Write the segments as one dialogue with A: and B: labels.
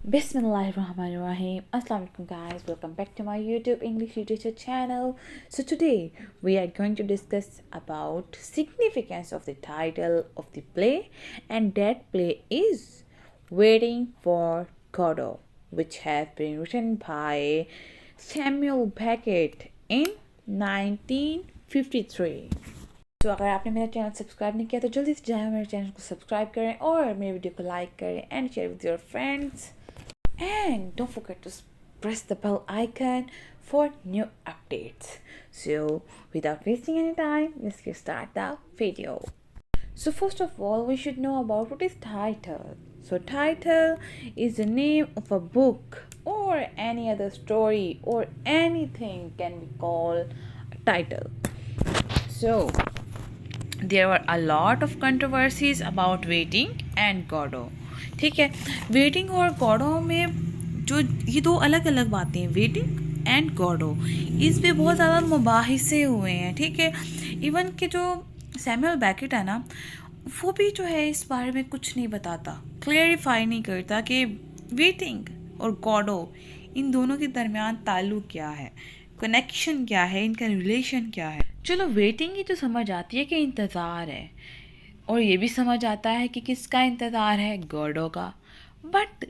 A: Bismillahirrahmanirrahim. Assalamu alaikum guys. Welcome back to my YouTube English literature channel. So today we are going to discuss about significance of the title of the play, and that play is Waiting for Godot, which has been written by Samuel Beckett in 1953. तो अगर आपने मेरा channel subscribe नहीं किया तो जल्दी से जाए मेरे चैनल को सब्सक्राइब करें और मेरे वीडियो को लाइक करें and share with your friends. And don't forget to press the bell icon for new updates. So, without wasting any time, let's get start the video. So, first of all, we should know about what is title. So, title is the name of a book or any other story or anything can be called a title. So, there were a lot of controversies about waiting and Godot. ठीक है, waiting और Godot में जो ये दो अलग अलग बातें हैं, वेटिंग एंड गॉडो, इस पे बहुत ज़्यादा मुबाहिसे हुए हैं. ठीक है, इवन कि जो सैमुअल बेकेट है ना, वो भी जो है इस बारे में कुछ नहीं बताता, क्लियरिफाई नहीं करता कि वेटिंग और गॉडो इन दोनों के दरमियान ताल्लुक़ क्या है, कनेक्शन क्या है, इनका रिलेशन क्या है. चलो, वेटिंग ही तो समझ आती है कि इंतज़ार है, और ये भी समझ आता है कि किसका इंतज़ार है, गॉडो का. बट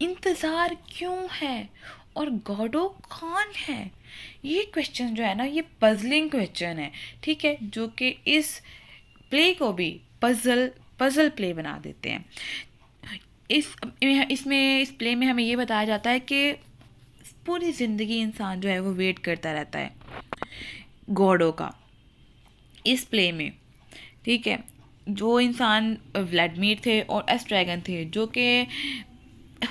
A: इंतज़ार क्यों है और गॉडो कौन है, ये क्वेश्चन जो है ना, ये पजलिंग क्वेश्चन है. ठीक है, जो कि इस प्ले को भी पजल प्ले बना देते हैं. इस प्ले में हमें ये बताया जाता है कि पूरी ज़िंदगी इंसान जो है वो वेट करता रहता है गॉडो का इस प्ले में. ठीक है, जो इंसान व्लादिमीर थे और एस्ट्रैगन थे, जो कि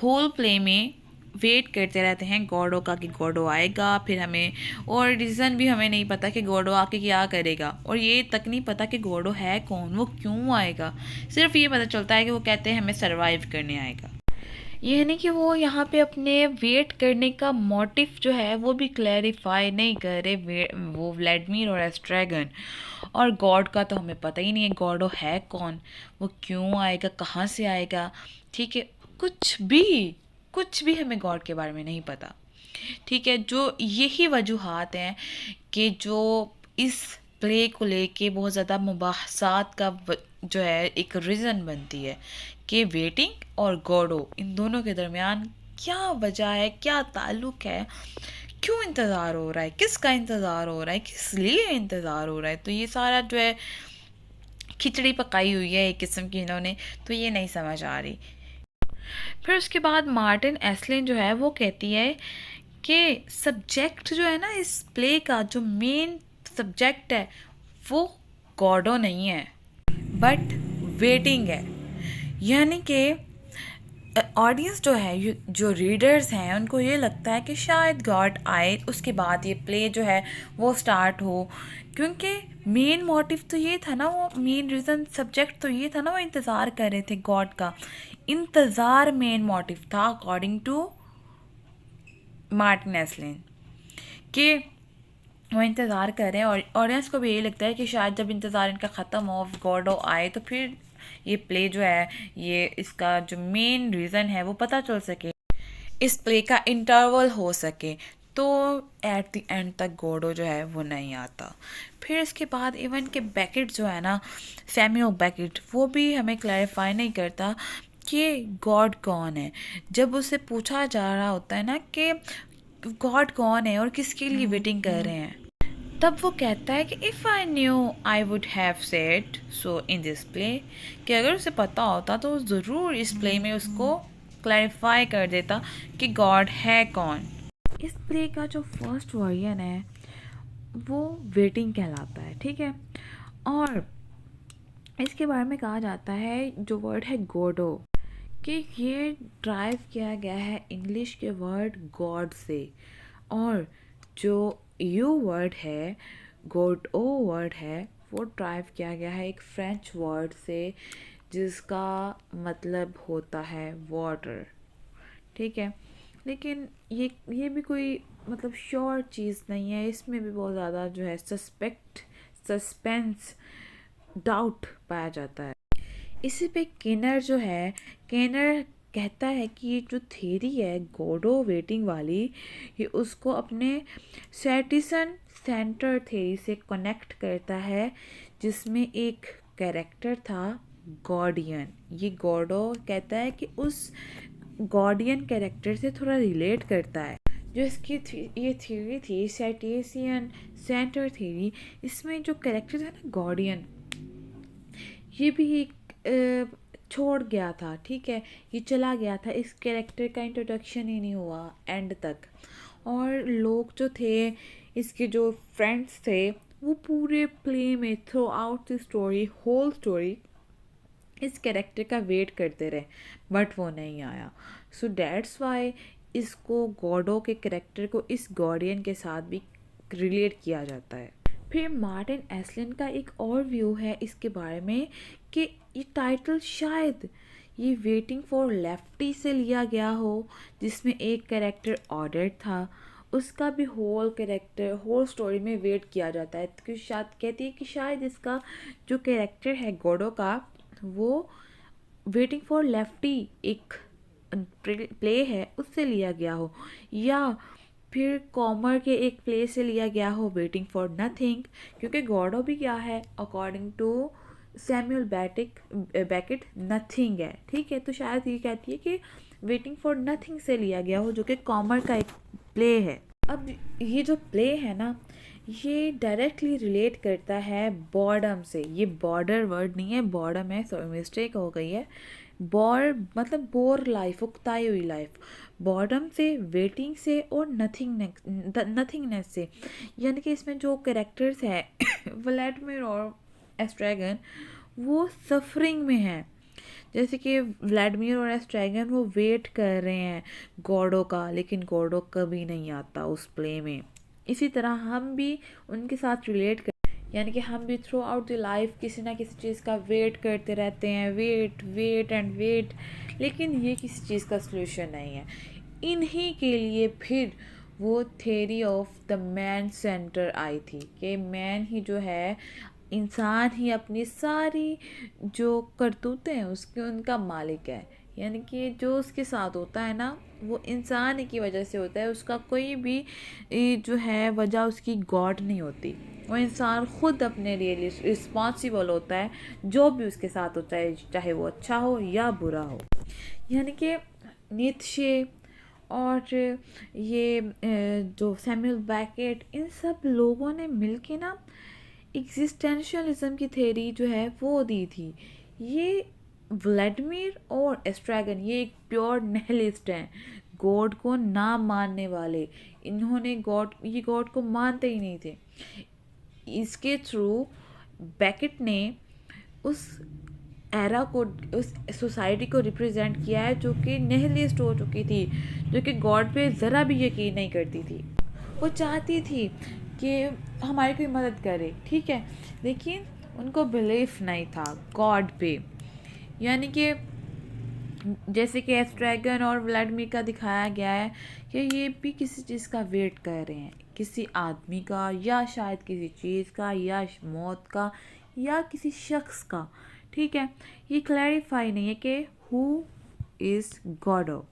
A: होल प्ले में वेट करते रहते हैं गॉडो का कि गॉडो आएगा. फिर हमें और रीज़न भी हमें नहीं पता कि गॉडो आके क्या करेगा, और ये तक नहीं पता कि गॉडो है कौन, वो क्यों आएगा. सिर्फ ये पता चलता है कि वो कहते हैं हमें सरवाइव करने आएगा. यह नहीं कि वो यहाँ पे अपने वेट करने का मोटिव जो है वो भी क्लैरिफाई नहीं कर रहे, वो व्लादिमीर और एस्ट्रैगन. और गॉड का तो हमें पता ही नहीं है गॉडो है कौन, वो क्यों आएगा, कहाँ से आएगा. ठीक है, कुछ भी हमें गॉड के बारे में नहीं पता. ठीक है, जो यही वजूहात हैं कि जो इस प्ले को लेके बहुत ज़्यादा मुबाहसात का जो है एक रीज़न बनती है कि वेटिंग और गॉडो इन दोनों के दरमियान क्या वजह है, क्या ताल्लुक़ है, क्यों इंतज़ार हो रहा है, किसका इंतज़ार हो रहा है, किस लिए इंतज़ार हो रहा है. तो ये सारा जो है खिचड़ी पकाई हुई है एक किस्म की इन्होंने, तो ये नहीं समझ आ रही. फिर उसके बाद मार्टिन एस्लिन जो है वो कहती है कि सब्जेक्ट जो है ना इस प्ले का, जो मेन सब्जेक्ट है वो गॉडो नहीं है बट वेटिंग है. यानी कि ऑडियंस जो है, जो रीडर्स हैं, उनको ये लगता है कि शायद गॉड आए, उसके बाद ये प्ले जो है वो स्टार्ट हो. क्योंकि मेन मोटिव तो ये था ना, वो मेन रीज़न सब्जेक्ट तो ये था ना, वो इंतज़ार कर रहे थे गॉड का. इंतज़ार मेन मोटिव था अकॉर्डिंग टू मार्टिन एस्लिन, कि वो इंतज़ार कर रहे हैं. और ऑडियंस को भी यही लगता है कि शायद जब इंतज़ार इनका ख़त्म हो, गॉडो आए, तो फिर ये प्ले जो है, ये इसका जो मेन रीज़न है वो पता चल सके, इस प्ले का इंटरवल हो सके. तो एट द एंड तक गॉडो जो है वो नहीं आता. फिर इसके बाद इवन के बेकेट जो है ना, सैमुअल बेकेट, वो भी हमें क्लैरिफाई नहीं करता कि गॉड कौन है. जब उससे पूछा जा रहा होता है ना कि गॉड कौन है और किसके लिए वेटिंग कर रहे हैं, तब वो कहता है कि if I knew I would have said so in this play, कि अगर उसे पता होता तो ज़रूर इस प्ले में उसको क्लैरिफाई कर देता कि गॉड है कौन. इस प्ले का जो फर्स्ट वर्जन है वो वेटिंग कहलाता है. ठीक है, और इसके बारे में कहा जाता है, जो वर्ड है गॉडो, कि ये ड्राइव किया गया है इंग्लिश के वर्ड गॉड से, और जो यू वर्ड है, गॉड ओ वर्ड है, वो ड्राइव किया गया है एक फ्रेंच वर्ड से जिसका मतलब होता है वाटर. ठीक है, लेकिन ये भी कोई मतलब श्योर चीज़ नहीं है, इसमें भी बहुत ज़्यादा जो है सस्पेंस, डाउट पाया जाता है. इसी पे केनर जो है, केनर कहता है कि ये जो थ्योरी है गोडो वेटिंग वाली, ये उसको अपने सैटिसन सेंटर थ्योरी से कनेक्ट करता है, जिसमें एक कैरेक्टर था गार्डियन। ये गोडो कहता है कि उस गार्डियन कैरेक्टर से थोड़ा रिलेट करता है। जो इसकी ये थ्योरी थी सैटिसन सेंटर थ्योरी, इसमें जो कैरेक्टर था ना गार्डियन, ये भी एक छोड़ गया था, ठीक है, ये चला गया था, इस कैरेक्टर का इंट्रोडक्शन ही नहीं हुआ एंड तक। और लोग जो थे, इसके जो फ्रेंड्स थे, वो पूरे प्ले में throughout the story, whole story, इस कैरेक्टर का वेट करते रहे, बट वो नहीं आया। सो दैट्स वाई इसको गॉडो के कैरेक्टर को इस गार्डियन के साथ भी रिलेट किया जाता है। फिर मार्टिन एसलिन का एक और व्यू है इसके बारे में कि ये टाइटल शायद ये वेटिंग फॉर लेफ्टी से लिया गया हो, जिसमें एक कैरेक्टर ऑर्डर था, उसका भी होल कैरेक्टर होल स्टोरी में वेट किया जाता है। तो शायद कहती है कि शायद इसका जो कैरेक्टर है गॉडो का, वो वेटिंग फॉर लेफ्टी एक प्ले है उससे लिया गया हो, या फिर कॉमर के एक प्ले से लिया गया हो वेटिंग फॉर नथिंग, क्योंकि गॉडो भी क्या है according to Samuel Beckett nothing है, ठीक है। तो शायद ये कहती है कि वेटिंग फॉर नथिंग से लिया गया हो, जो कि कॉमर का एक प्ले है। अब ये जो प्ले है ना, ये डायरेक्टली रिलेट करता है बॉर्डम से। ये बॉर्डर वर्ड नहीं है, बॉर्डम है, सॉरी मिस्टेक हो गई है। मतलब बोर लाइफ, उकताई हुई लाइफ, बॉर्डम से, वेटिंग से और नथिंगनेस से। यानी कि इसमें जो कैरेक्टर्स हैं व्लादिमीर और एस्ट्रैगन, वो सफरिंग में हैं। जैसे कि व्लादिमीर और एस्ट्रैगन वो वेट कर रहे हैं गॉडो का, लेकिन गॉडो कभी नहीं आता उस प्ले में। इसी तरह हम भी उनके साथ रिलेट कर, यानी कि हम भी थ्रू आउट द लाइफ किसी ना किसी चीज़ का वेट करते रहते हैं, वेट वेट एंड वेट, लेकिन ये किसी चीज़ का सलूशन नहीं है। इन्हीं के लिए फिर वो theory of the man centre आई थी कि मैन ही जो है, इंसान ही अपनी सारी जो करतूतें हैं उसके उनका मालिक है। यानी कि जो उसके साथ होता है ना, वो इंसान ही की वजह से होता है, उसका कोई भी जो है वजह उसकी गॉड नहीं होती। वो इंसान खुद अपने लिए रिस्पॉन्सिबल होता है जो भी उसके साथ होता है, चाहे वो अच्छा हो या बुरा हो। यानी कि नीत्शे और ये जो सैमुअल बैकेट, इन सब लोगों ने मिलके ना एग्जिस्टेंशियलिज्म की थ्योरी जो है वो दी थी। ये व्लादिमीर और एस्ट्रैगन ये एक प्योर निहिलिस्ट हैं, गॉड को ना मानने वाले। इन्होंने ये गॉड को मानते ही नहीं थे। इसके थ्रू बैकेट ने उस एरा को, उस सोसाइटी को रिप्रेजेंट किया है जो कि निहिलिस्ट हो चुकी थी, जो कि गॉड पे ज़रा भी यकीन नहीं करती थी। वो चाहती थी कि हमारी कोई मदद करे, ठीक है, लेकिन उनको बिलीफ नहीं था गॉड पे। यानी कि जैसे कि एस्ट्रैगन और व्लादिमीर का दिखाया गया है कि ये भी किसी चीज़ का वेट कर रहे हैं, किसी आदमी का, या शायद किसी चीज़ का, या मौत का, या किसी शख्स का, ठीक है। ये क्लैरिफाई नहीं है कि हु इज़ गॉडो।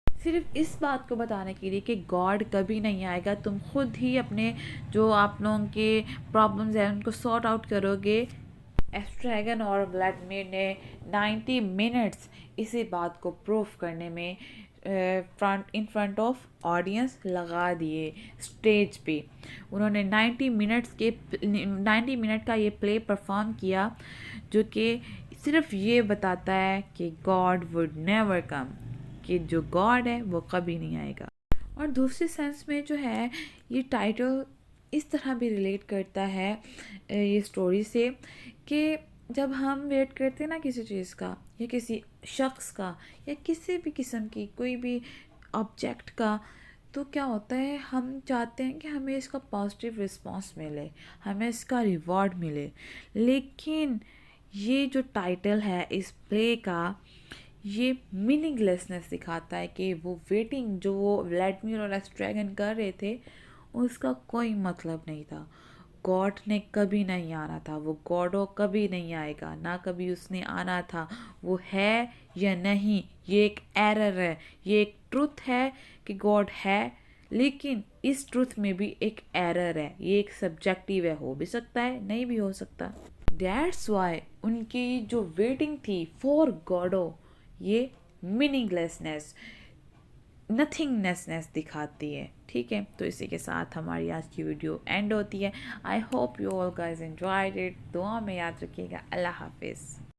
A: सिर्फ इस बात को बताने के लिए कि गॉड कभी नहीं आएगा, तुम खुद ही अपने जो आप लोगों के प्रॉब्लम्स हैं उनको सॉर्ट आउट करोगे। एस्ट्रैगन और व्लादिमीर ने 90 मिनट्स इसी बात को प्रूफ करने में इन फ्रंट ऑफ ऑडियंस लगा दिए स्टेज पे। उन्होंने 90 मिनट का ये प्ले परफॉर्म किया, जो कि सिर्फ ये बताता है कि गॉड वुड नेवर कम, कि जो गॉड है वो कभी नहीं आएगा। और दूसरे सेंस में जो है, ये टाइटल इस तरह भी रिलेट करता है ये स्टोरी से कि जब हम वेट करते हैं ना किसी चीज़ का, या किसी शख्स का, या किसी भी किस्म की कोई भी ऑब्जेक्ट का, तो क्या होता है, हम चाहते हैं कि हमें इसका पॉजिटिव रिस्पॉन्स मिले, हमें इसका रिवॉर्ड मिले। लेकिन ये जो टाइटल है इस प्ले का, ये मीनिंगलेसनेस दिखाता है कि वो वेटिंग जो वो व्लादिमीर और एस्ट्रैगन कर रहे थे उसका कोई मतलब नहीं था। गॉड ने कभी नहीं आना था, वो गॉडो कभी नहीं आएगा, ना कभी उसने आना था। वो है या नहीं, ये एक एरर है, ये एक ट्रुथ है कि गॉड है, लेकिन इस ट्रुथ में भी एक एरर है। ये एक सब्जेक्टिव है, हो भी सकता है, नहीं भी हो सकता। दैट्स वाई उनकी जो वेटिंग थी फॉर गॉडो, ये मीनिंगलेसनेस, नथिंगनेसनेस दिखाती है। ठीक है, तो इसी के साथ हमारी आज की वीडियो एंड होती है। I hope you all guys enjoyed it. दुआ में याद रखिएगा। अल्लाह हाफिज़।